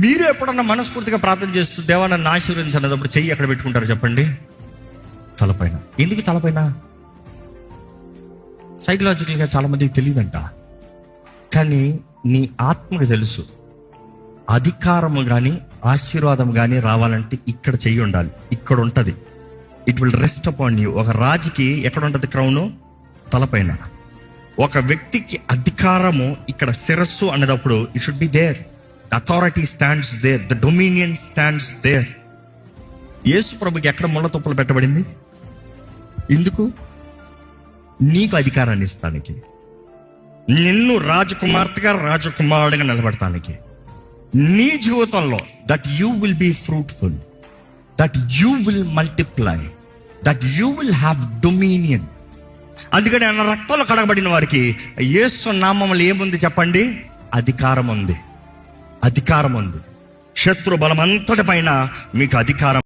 మీరు ఎప్పుడన్నా మనస్ఫూర్తిగా ప్రార్థన చేస్తూ దేవా నన్ను ఆశీర్వదించినప్పుడు చెయ్యి ఎక్కడ పెట్టుకుంటారు చెప్పండి? తలపైన. ఎందుకు తలపైన? సైకలాజికల్గా చాలా మందికి తెలియదంట, కానీ నీ ఆత్మకు తెలుసు. అధికారము కానీ ఆశీర్వాదం కానీ రావాలంటే ఇక్కడ చెయ్యి ఉండాలి, ఇక్కడ ఉంటుంది. It will rest upon you. ఒక రాజుకి ఎక్కడ ఉంటుంది క్రౌను? తలపైన. ఒక వ్యక్తికి అధికారము ఇక్కడ శిరస్సు అనేటప్పుడు it should be there. The authority stands there, the dominion stands there. Yesu ప్రభుకి ఎక్కడ ముళ్ళ తుప్పలు పెట్టబడింది? ఎందుకు? నీకు అధికారాన్ని ఇస్తానికి, నిన్ను రాజకుమార్తెగా రాజకుమారుడిగా నిలబడటానికి. నీ జీవితంలో that you will be fruitful, that you will multiply, that you will have dominion. అందుకని ఆయన రక్తంలో కడగబడిన వారికి యేసు నామములో ఏముంది చెప్పండి? అధికారం ఉంది. అధికారం ఉంది. శత్రు బలం అంతటి పైన మీకు అధికారం.